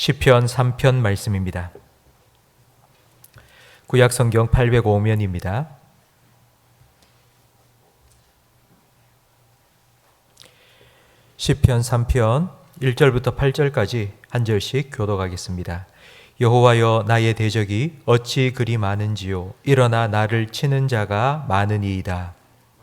시편 3편 말씀입니다. 구약 성경 805면입니다. 시편 3편 1절부터 8절까지 한 절씩 교독하겠습니다. 여호와여, 나의 대적이 어찌 그리 많은지요. 일어나 나를 치는 자가 많으니이다.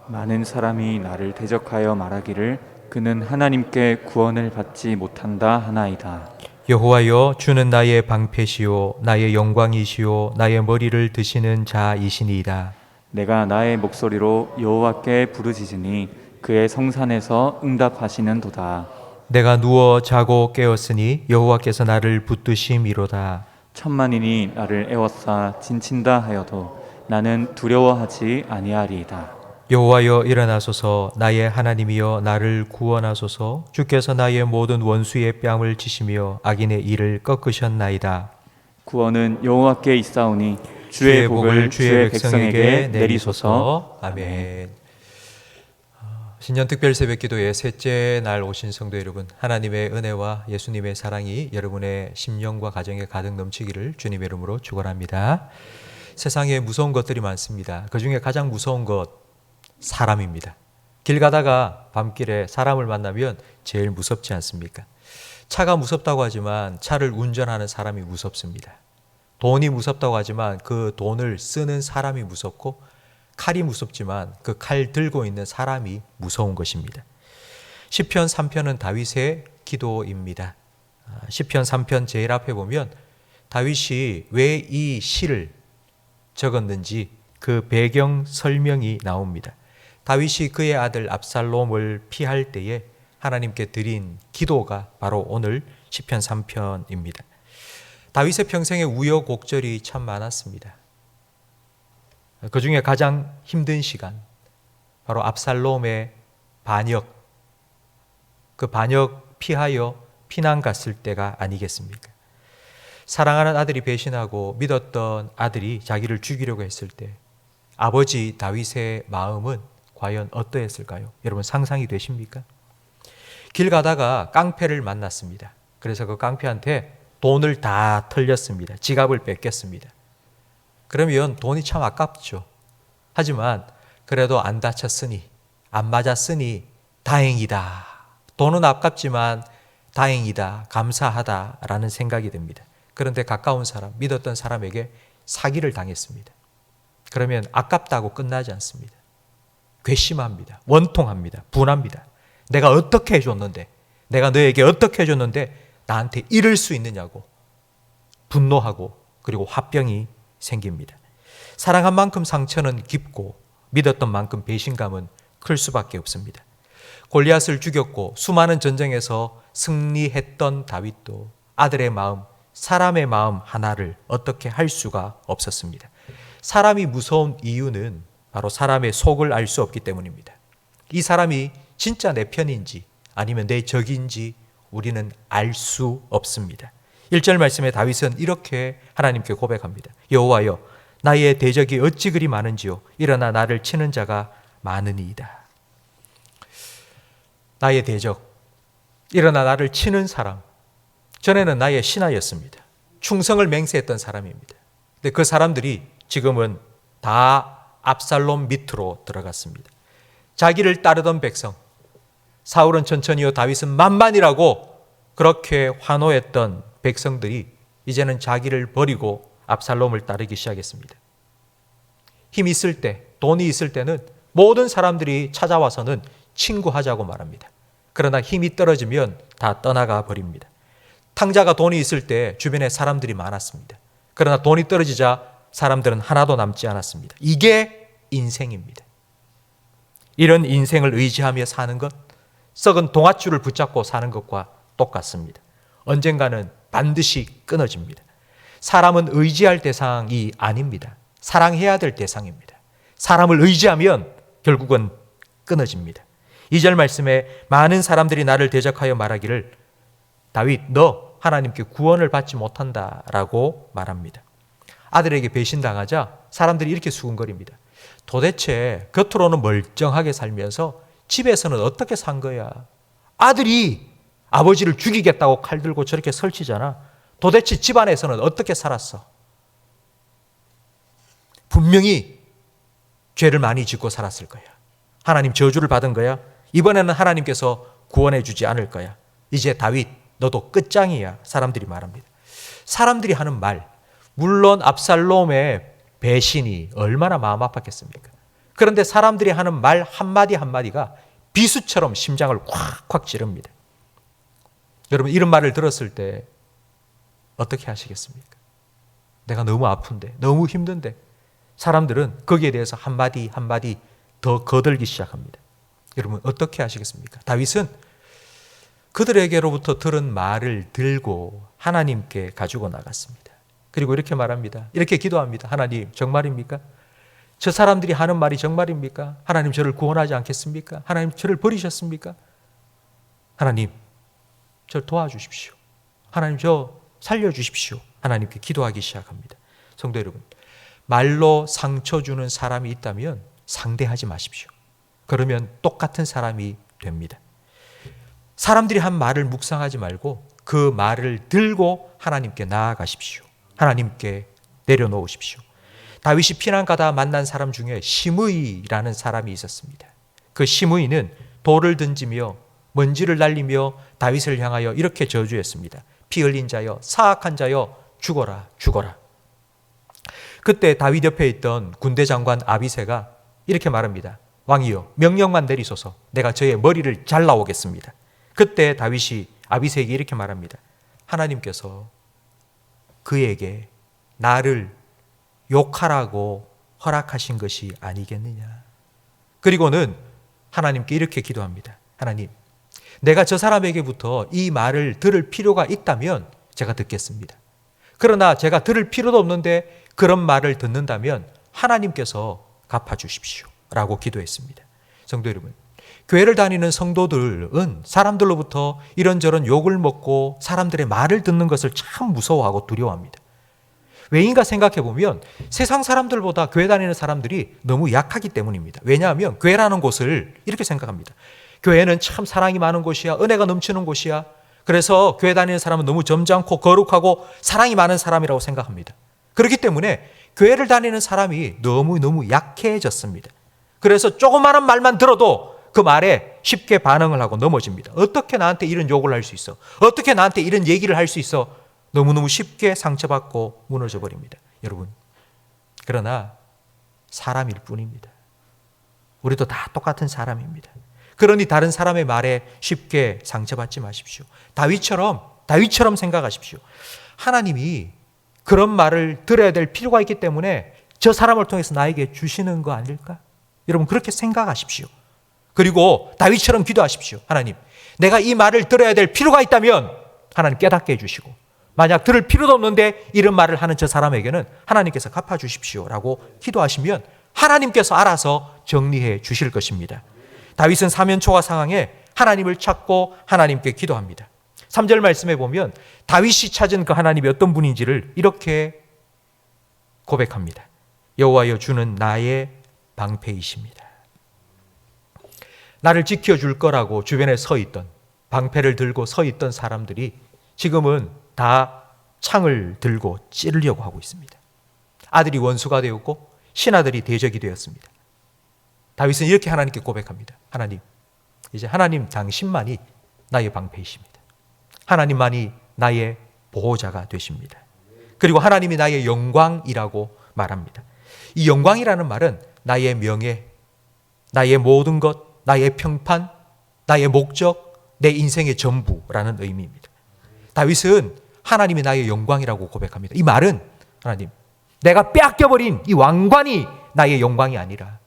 많은 사람이 나를 대적하여 말하기를 그는 하나님께 구원을 받지 못한다 하나이다. 여호와여, 주는 나의 방패시요 나의 영광이시요 나의 머리를 드시는 자이시니이다. 내가 나의 목소리로 여호와께 부르짖으니 그의 성산에서 응답하시는도다. 내가 누워 자고 깨었으니 여호와께서 나를 붙드심이로다. 천만인이 나를 애워싸 진친다 하여도 나는 두려워하지 아니하리이다. 여호와여, 일어나소서. 나의 하나님이여, 나를 구원하소서. 주께서 나의 모든 원수의 뺨을 치시며 악인의 일을 꺾으셨나이다. 구원은 여호와께 있사오니 주의 복을 주의 백성에게 내리소서. 아멘. 신년 특별 새벽 기도의 셋째 날 오신 성도 여러분, 하나님의 은혜와 예수님의 사랑이 여러분의 심령과 가정에 가득 넘치기를 주님의 이름으로 축원합니다. 세상에 무서운 것들이 많습니다. 그 중에 가장 무서운 것, 사람입니다. 길 가다가 밤길에 사람을 만나면 제일 무섭지 않습니까? 차가 무섭다고 하지만 차를 운전하는 사람이 무섭습니다. 돈이 무섭다고 하지만 그 돈을 쓰는 사람이 무섭고, 칼이 무섭지만 그 칼 들고 있는 사람이 무서운 것입니다. 시편 3편은 다윗의 기도입니다. 시편 3편 제일 앞에 보면 다윗이 왜 이 시를 적었는지 그 배경 설명이 나옵니다. 다윗이 그의 아들 압살롬을 피할 때에 하나님께 드린 기도가 바로 오늘 시편 3편입니다. 다윗의 평생에 우여곡절이 참 많았습니다. 그 중에 가장 힘든 시간, 바로 압살롬의 반역, 그 반역 피하여 피난 갔을 때가 아니겠습니까? 사랑하는 아들이 배신하고 믿었던 아들이 자기를 죽이려고 했을 때 아버지 다윗의 마음은 과연 어떠했을까요? 여러분 상상이 되십니까? 길 가다가 깡패를 만났습니다. 그래서 그 깡패한테 돈을 다 털렸습니다. 지갑을 뺏겼습니다. 그러면 돈이 참 아깝죠. 하지만 그래도 안 다쳤으니, 안 맞았으니 다행이다. 돈은 아깝지만 다행이다, 감사하다라는 생각이 듭니다. 그런데 가까운 사람, 믿었던 사람에게 사기를 당했습니다. 그러면 아깝다고 끝나지 않습니다. 괘씸합니다. 원통합니다. 분합니다. 내가 어떻게 해줬는데, 내가 너에게 어떻게 해줬는데 나한테 이럴 수 있느냐고 분노하고, 그리고 화병이 생깁니다. 사랑한 만큼 상처는 깊고 믿었던 만큼 배신감은 클 수밖에 없습니다. 골리앗을 죽였고 수많은 전쟁에서 승리했던 다윗도 아들의 마음, 사람의 마음 하나를 어떻게 할 수가 없었습니다. 사람이 무서운 이유는 바로 사람의 속을 알 수 없기 때문입니다. 이 사람이 진짜 내 편인지 아니면 내 적인지 우리는 알 수 없습니다. 1절 말씀에 다윗은 이렇게 하나님께 고백합니다. 여호와여, 나의 대적이 어찌 그리 많은지요. 일어나 나를 치는 자가 많으니이다. 나의 대적, 일어나 나를 치는 사람, 전에는 나의 신하였습니다. 충성을 맹세했던 사람입니다. 근데 그 사람들이 지금은 다 압살롬 밑으로 들어갔습니다. 자기를 따르던 백성, 사울은 천천히요 다윗은 만만이라고 그렇게 환호했던 백성들이 이제는 자기를 버리고 압살롬을 따르기 시작했습니다. 힘 있을 때, 돈이 있을 때는 모든 사람들이 찾아와서는 친구하자고 말합니다. 그러나 힘이 떨어지면 다 떠나가 버립니다. 탕자가 돈이 있을 때 주변에 사람들이 많았습니다. 그러나 돈이 떨어지자 사람들은 하나도 남지 않았습니다. 이게 인생입니다. 이런 인생을 의지하며 사는 것, 썩은 동아줄을 붙잡고 사는 것과 똑같습니다. 언젠가는 반드시 끊어집니다. 사람은 의지할 대상이 아닙니다. 사랑해야 될 대상입니다. 사람을 의지하면 결국은 끊어집니다. 2절 말씀에 많은 사람들이 나를 대적하여 말하기를 다윗, 너 하나님께 구원을 받지 못한다라고 말합니다. 아들에게 배신당하자 사람들이 이렇게 수군거립니다. 도대체 겉으로는 멀쩡하게 살면서 집에서는 어떻게 산 거야? 아들이 아버지를 죽이겠다고 칼 들고 저렇게 설치잖아. 도대체 집안에서는 어떻게 살았어? 분명히 죄를 많이 짓고 살았을 거야. 하나님 저주를 받은 거야. 이번에는 하나님께서 구원해 주지 않을 거야. 이제 다윗 너도 끝장이야. 사람들이 말합니다. 사람들이 하는 말, 물론 압살롬의 배신이 얼마나 마음 아팠겠습니까? 그런데 사람들이 하는 말 한마디 한마디가 비수처럼 심장을 콱콱 찌릅니다. 여러분, 이런 말을 들었을 때 어떻게 하시겠습니까? 내가 너무 아픈데, 너무 힘든데 사람들은 거기에 대해서 한마디 한마디 더 거들기 시작합니다. 여러분, 어떻게 하시겠습니까? 다윗은 그들에게로부터 들은 말을 들고 하나님께 가지고 나갔습니다. 그리고 이렇게 말합니다. 이렇게 기도합니다. 하나님, 정말입니까? 저 사람들이 하는 말이 정말입니까? 하나님, 저를 구원하지 않겠습니까? 하나님, 저를 버리셨습니까? 하나님, 저를 도와주십시오. 하나님, 저 살려주십시오. 하나님께 기도하기 시작합니다. 성도 여러분, 말로 상처 주는 사람이 있다면 상대하지 마십시오. 그러면 똑같은 사람이 됩니다. 사람들이 한 말을 묵상하지 말고 그 말을 들고 하나님께 나아가십시오. 하나님께 내려놓으십시오. 다윗이 피난가다 만난 사람 중에 시므이라는 사람이 있었습니다. 그 시므이는 돌을 던지며 먼지를 날리며 다윗을 향하여 이렇게 저주했습니다. 피 흘린 자여, 사악한 자여, 죽어라, 죽어라. 그때 다윗 옆에 있던 군대 장관 아비새가 이렇게 말합니다. 왕이여, 명령만 내리소서. 내가 저의 머리를 잘라오겠습니다. 그때 다윗이 아비새에게 이렇게 말합니다. 하나님께서 그에게 나를 욕하라고 허락하신 것이 아니겠느냐. 그리고는 하나님께 이렇게 기도합니다. 하나님, 내가 저 사람에게부터 이 말을 들을 필요가 있다면 제가 듣겠습니다. 그러나 제가 들을 필요도 없는데 그런 말을 듣는다면 하나님께서 갚아주십시오 라고 기도했습니다. 성도 여러분, 교회를 다니는 성도들은 사람들로부터 이런저런 욕을 먹고 사람들의 말을 듣는 것을 참 무서워하고 두려워합니다. 왜인가 생각해 보면 세상 사람들보다 교회 다니는 사람들이 너무 약하기 때문입니다. 왜냐하면 교회라는 곳을 이렇게 생각합니다. 교회는 참 사랑이 많은 곳이야. 은혜가 넘치는 곳이야. 그래서 교회 다니는 사람은 너무 점잖고 거룩하고 사랑이 많은 사람이라고 생각합니다. 그렇기 때문에 교회를 다니는 사람이 너무 약해졌습니다. 그래서 조그마한 말만 들어도 그 말에 쉽게 반응을 하고 넘어집니다. 어떻게 나한테 이런 욕을 할 수 있어? 어떻게 나한테 이런 얘기를 할 수 있어? 너무너무 쉽게 상처받고 무너져 버립니다. 여러분, 그러나 사람일 뿐입니다. 우리도 다 똑같은 사람입니다. 그러니 다른 사람의 말에 쉽게 상처받지 마십시오. 다윗처럼 생각하십시오. 하나님이 그런 말을 들어야 될 필요가 있기 때문에 저 사람을 통해서 나에게 주시는 거 아닐까? 여러분, 그렇게 생각하십시오. 그리고 다윗처럼 기도하십시오. 하나님, 내가 이 말을 들어야 될 필요가 있다면 하나님 깨닫게 해주시고, 만약 들을 필요도 없는데 이런 말을 하는 저 사람에게는 하나님께서 갚아주십시오 라고 기도하시면 하나님께서 알아서 정리해 주실 것입니다. 다윗은 사면초가 상황에 하나님을 찾고 하나님께 기도합니다. 3절 말씀에 보면 다윗이 찾은 그 하나님이 어떤 분인지를 이렇게 고백합니다. 여호와여, 주는 나의 방패이십니다. 나를 지켜줄 거라고 주변에 서 있던, 방패를 들고 서 있던 사람들이 지금은 다 창을 들고 찌르려고 하고 있습니다. 아들이 원수가 되었고 신하들이 대적이 되었습니다. 다윗은 이렇게 하나님께 고백합니다. 하나님, 이제 하나님 당신만이 나의 방패이십니다. 하나님만이 나의 보호자가 되십니다. 그리고 하나님이 나의 영광이라고 말합니다. 이 영광이라는 말은 나의 명예, 나의 모든 것, 나의 평판, 나의 목적, 내 인생의 전부라는 의미입니다. 다윗은 하나님이 나의 영광이라고 고백합니다. 이 말은 하나님, 내가 빼앗겨버린 이 왕관이 나의 영광이 아니라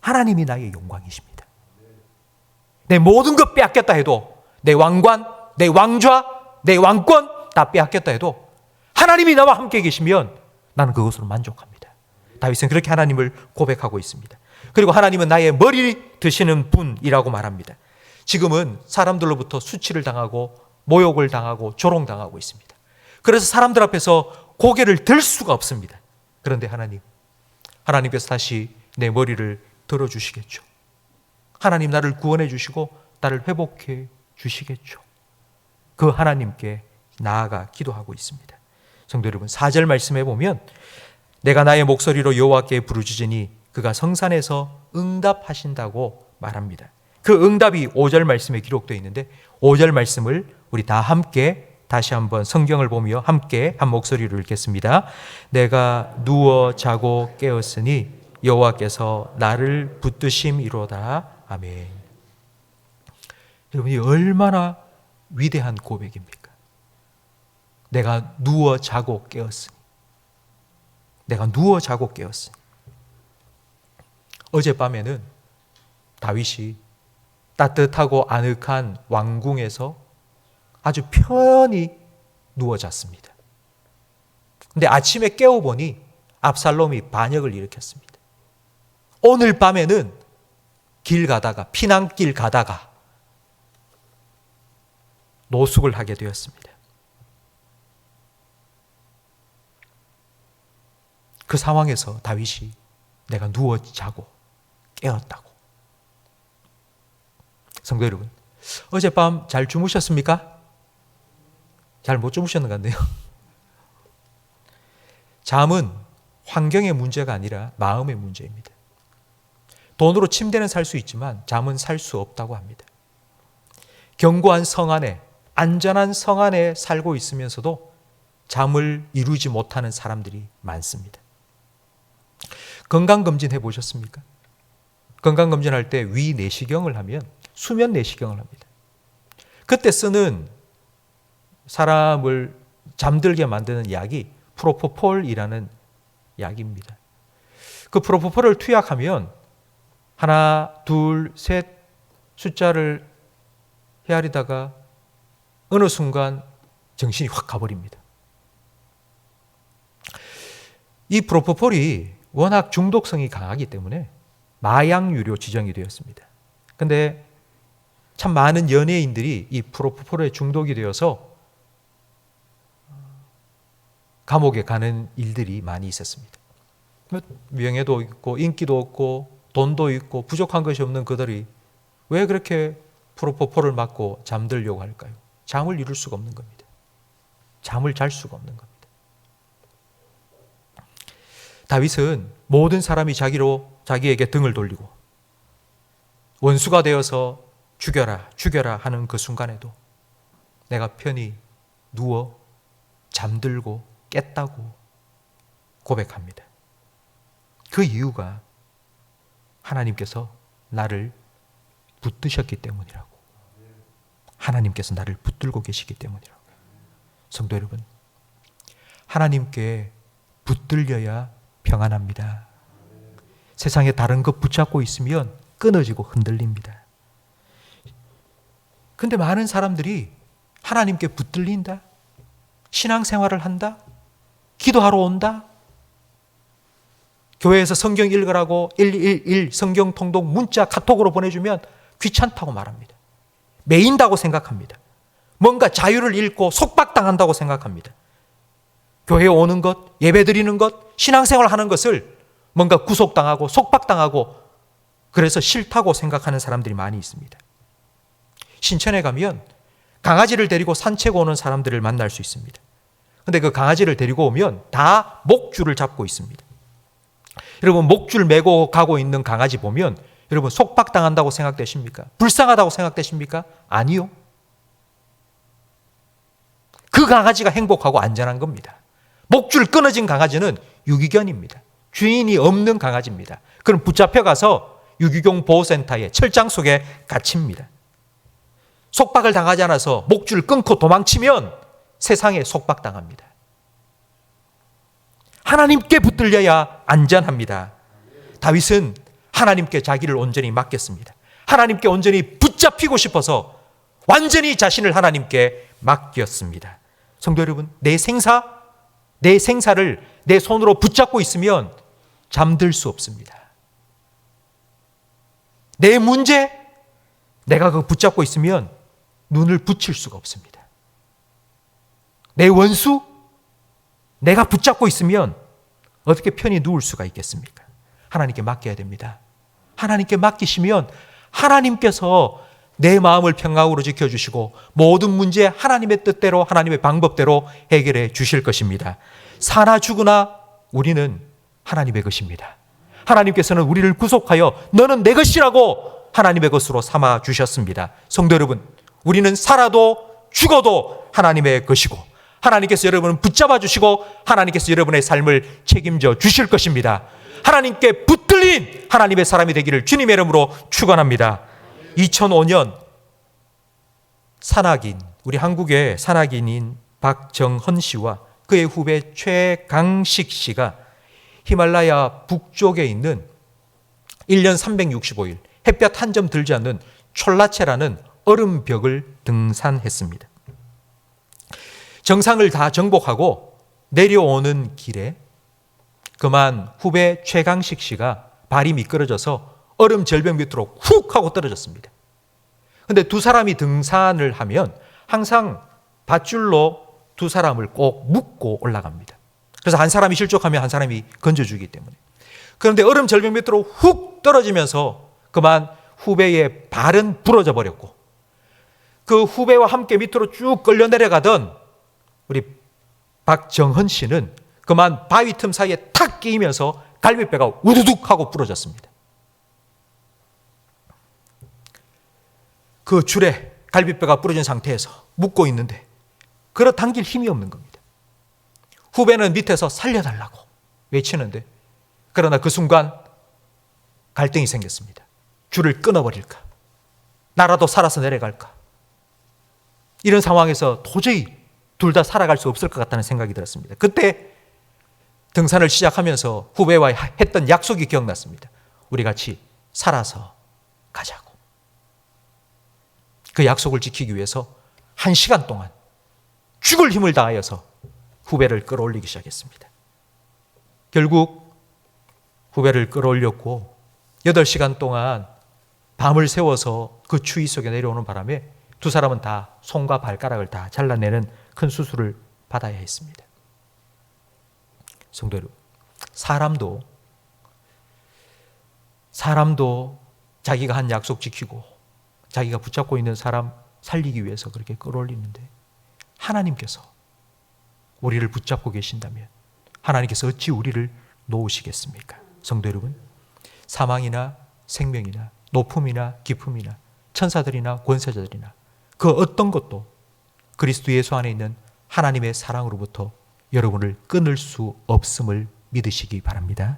하나님이 나의 영광이십니다. 내 모든 것 빼앗겼다 해도, 내 왕관, 내 왕좌, 내 왕권 다 빼앗겼다 해도 하나님이 나와 함께 계시면 나는 그것으로 만족합니다. 다윗은 그렇게 하나님을 고백하고 있습니다. 그리고 하나님은 나의 머리 드시는 분이라고 말합니다. 지금은 사람들로부터 수치를 당하고 모욕을 당하고 조롱당하고 있습니다. 그래서 사람들 앞에서 고개를 들 수가 없습니다. 그런데 하나님께서 다시 내 머리를 들어주시겠죠. 하나님 나를 구원해 주시고 나를 회복해 주시겠죠. 그 하나님께 나아가 기도하고 있습니다. 성도 여러분, 4절 말씀에 보면 내가 나의 목소리로 여호와께 부르짖으니 그가 성산에서 응답하신다고 말합니다. 그 응답이 5절 말씀에 기록되어 있는데 5절 말씀을 우리 다 함께 다시 한번 성경을 보며 함께 한 목소리로 읽겠습니다. 내가 누워 자고 깨었으니 여호와께서 나를 붙드심이로다. 아멘. 여러분이 얼마나 위대한 고백입니까? 내가 누워 자고 깨었으니. 내가 누워 자고 깨었으니. 어젯밤에는 다윗이 따뜻하고 아늑한 왕궁에서 아주 편히 누워 잤습니다. 근데 아침에 깨어보니 압살롬이 반역을 일으켰습니다. 오늘 밤에는 길 가다가, 피난길 가다가 노숙을 하게 되었습니다. 그 상황에서 다윗이 내가 누워 자고 깨었다고. 성도 여러분, 어젯밤 잘 주무셨습니까? 잘 못 주무셨는 것 같네요. 잠은 환경의 문제가 아니라 마음의 문제입니다. 돈으로 침대는 살 수 있지만 잠은 살 수 없다고 합니다. 견고한 성 안에, 안전한 성 안에 살고 있으면서도 잠을 이루지 못하는 사람들이 많습니다. 건강검진 해보셨습니까? 건강검진할 때 위 내시경을 하면 수면 내시경을 합니다. 그때 쓰는 사람을 잠들게 만드는 약이 프로포폴이라는 약입니다. 그 프로포폴을 투약하면 하나, 둘, 셋 숫자를 헤아리다가 어느 순간 정신이 확 가버립니다. 이 프로포폴이 워낙 중독성이 강하기 때문에 마약류로 지정이 되었습니다. 그런데 참 많은 연예인들이 이 프로포폴에 중독이 되어서 감옥에 가는 일들이 많이 있었습니다. 명예도 있고 인기도 없고 돈도 있고 부족한 것이 없는 그들이 왜 그렇게 프로포폴을 맞고 잠들려고 할까요? 잠을 이룰 수가 없는 겁니다. 잠을 잘 수가 없는 겁니다. 다윗은 모든 사람이 자기에게 등을 돌리고 원수가 되어서 죽여라, 죽여라 하는 그 순간에도 내가 편히 누워 잠들고 깼다고 고백합니다. 그 이유가 하나님께서 나를 붙드셨기 때문이라고. 하나님께서 나를 붙들고 계시기 때문이라고. 성도 여러분, 하나님께 붙들려야 평안합니다. 세상에 다른 것 붙잡고 있으면 끊어지고 흔들립니다. 근데 많은 사람들이 하나님께 붙들린다, 신앙생활을 한다, 기도하러 온다, 교회에서 성경 읽으라고 111 성경 통독 문자 카톡으로 보내주면 귀찮다고 말합니다. 매인다고 생각합니다. 뭔가 자유를 잃고 속박당한다고 생각합니다. 교회에 오는 것, 예배 드리는 것, 신앙생활 하는 것을 뭔가 구속당하고 속박당하고 그래서 싫다고 생각하는 사람들이 많이 있습니다. 신천에 가면 강아지를 데리고 산책 오는 사람들을 만날 수 있습니다. 그런데 그 강아지를 데리고 오면 다 목줄을 잡고 있습니다. 여러분, 목줄 메고 가고 있는 강아지 보면 여러분 속박당한다고 생각되십니까? 불쌍하다고 생각되십니까? 아니요. 그 강아지가 행복하고 안전한 겁니다. 목줄 끊어진 강아지는 유기견입니다. 주인이 없는 강아지입니다. 그럼 붙잡혀가서 유기견 보호센터의 철장 속에 갇힙니다. 속박을 당하지 않아서 목줄 끊고 도망치면 세상에 속박당합니다. 하나님께 붙들려야 안전합니다. 다윗은 하나님께 자기를 온전히 맡겼습니다. 하나님께 온전히 붙잡히고 싶어서 완전히 자신을 하나님께 맡겼습니다. 성도 여러분, 내 생사를 내 손으로 붙잡고 있으면 잠들 수 없습니다. 내 문제, 내가 그거 붙잡고 있으면 눈을 붙일 수가 없습니다. 내 원수, 내가 붙잡고 있으면 어떻게 편히 누울 수가 있겠습니까? 하나님께 맡겨야 됩니다. 하나님께 맡기시면 하나님께서 내 마음을 평강으로 지켜주시고 모든 문제 하나님의 뜻대로 하나님의 방법대로 해결해 주실 것입니다. 사나 죽으나 우리는 하나님의 것입니다. 하나님께서는 우리를 구속하여 너는 내 것이라고 하나님의 것으로 삼아 주셨습니다. 성도 여러분, 우리는 살아도 죽어도 하나님의 것이고 하나님께서 여러분을 붙잡아 주시고 하나님께서 여러분의 삶을 책임져 주실 것입니다. 하나님께 붙들린 하나님의 사람이 되기를 주님의 이름으로 축원합니다. 2005년 산악인, 우리 한국의 산악인인 박정헌 씨와 그의 후배 최강식 씨가 히말라야 북쪽에 있는 1년 365일 햇볕 한 점 들지 않는 촐라체라는 얼음벽을 등산했습니다. 정상을 다 정복하고 내려오는 길에 그만 후배 최강식 씨가 발이 미끄러져서 얼음 절벽 밑으로 훅 하고 떨어졌습니다. 그런데 두 사람이 등산을 하면 항상 밧줄로 두 사람을 꼭 묶고 올라갑니다. 그래서 한 사람이 실족하면 한 사람이 건져주기 때문에. 그런데 얼음 절벽 밑으로 훅 떨어지면서 그만 후배의 발은 부러져 버렸고 그 후배와 함께 밑으로 쭉 끌려 내려가던 우리 박정헌 씨는 그만 바위 틈 사이에 탁 끼이면서 갈비뼈가 우두둑 하고 부러졌습니다. 그 줄에 갈비뼈가 부러진 상태에서 묶고 있는데 걸어 당길 힘이 없는 겁니다. 후배는 밑에서 살려달라고 외치는데 그러나 그 순간 갈등이 생겼습니다. 줄을 끊어버릴까? 나라도 살아서 내려갈까? 이런 상황에서 도저히 둘 다 살아갈 수 없을 것 같다는 생각이 들었습니다. 그때 등산을 시작하면서 후배와 했던 약속이 기억났습니다. 우리 같이 살아서 가자고. 그 약속을 지키기 위해서 1시간 동안 죽을 힘을 다하여서 후배를 끌어올리기 시작했습니다. 결국 후배를 끌어올렸고 8시간 동안 밤을 새워서 그 추위 속에 내려오는 바람에 두 사람은 다 손과 발가락을 다 잘라내는 큰 수술을 받아야 했습니다. 성도 여러분, 사람도 자기가 한 약속 지키고 자기가 붙잡고 있는 사람 살리기 위해서 그렇게 끌어올리는데 하나님께서 우리를 붙잡고 계신다면 하나님께서 어찌 우리를 놓으시겠습니까? 성도 여러분, 사망이나 생명이나 높음이나 깊음이나 천사들이나 권세자들이나 그 어떤 것도 그리스도 예수 안에 있는 하나님의 사랑으로부터 여러분을 끊을 수 없음을 믿으시기 바랍니다.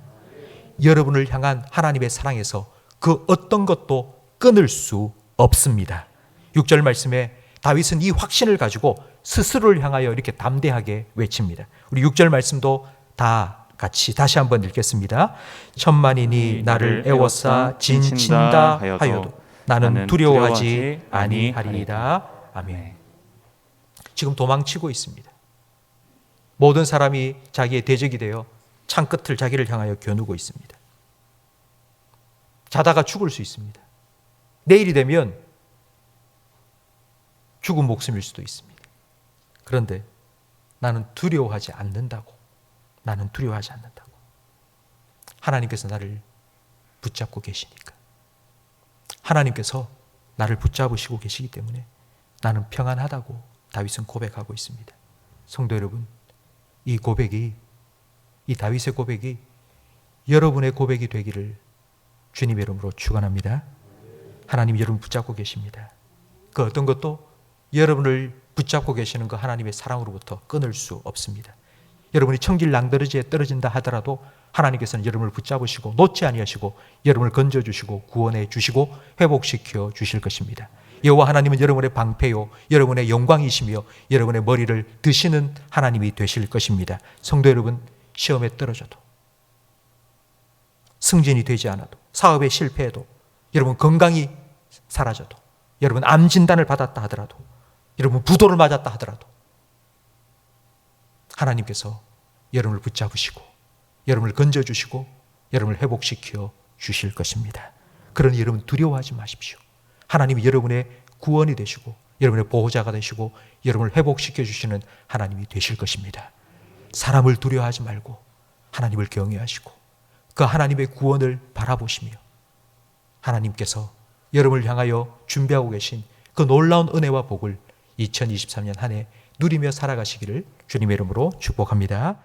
여러분을 향한 하나님의 사랑에서 그 어떤 것도 끊을 수 없습니다. 6절 말씀에 다윗은 이 확신을 가지고 스스로를 향하여 이렇게 담대하게 외칩니다. 우리 6절 말씀도 다 같이 다시 한번 읽겠습니다. 천만인이 나를 애워싸 진친다 하여도 나는 두려워하지 아니하리이다. 아멘. 지금 도망치고 있습니다. 모든 사람이 자기의 대적이 되어 창끝을 자기를 향하여 겨누고 있습니다. 자다가 죽을 수 있습니다. 내일이 되면 죽은 목숨일 수도 있습니다. 그런데 나는 두려워하지 않는다고. 나는 두려워하지 않는다고. 하나님께서 나를 붙잡고 계시니까. 하나님께서 나를 붙잡으시고 계시기 때문에 나는 평안하다고 다윗은 고백하고 있습니다. 성도 여러분, 이 고백이, 이 다윗의 고백이 여러분의 고백이 되기를 주님의 이름으로 축원합니다. 하나님이 여러분 붙잡고 계십니다. 그 어떤 것도 여러분을 붙잡고 계시는 그 하나님의 사랑으로부터 끊을 수 없습니다. 여러분이 청길 낭떠러지에 떨어진다 하더라도 하나님께서는 여러분을 붙잡으시고 놓지 아니하시고 여러분을 건져주시고 구원해 주시고 회복시켜 주실 것입니다. 여호와 하나님은 여러분의 방패요 여러분의 영광이시며 여러분의 머리를 드시는 하나님이 되실 것입니다. 성도 여러분, 시험에 떨어져도 승진이 되지 않아도 사업에 실패해도 여러분 건강이 사라져도 여러분 암 진단을 받았다 하더라도 여러분 부도를 맞았다 하더라도 하나님께서 여러분을 붙잡으시고 여러분을 건져주시고 여러분을 회복시켜 주실 것입니다. 그러니 여러분 두려워하지 마십시오. 하나님이 여러분의 구원이 되시고 여러분의 보호자가 되시고 여러분을 회복시켜 주시는 하나님이 되실 것입니다. 사람을 두려워하지 말고 하나님을 경외하시고 그 하나님의 구원을 바라보시며 하나님께서 여러분을 향하여 준비하고 계신 그 놀라운 은혜와 복을 2023년 한 해 누리며 살아가시기를 주님의 이름으로 축복합니다.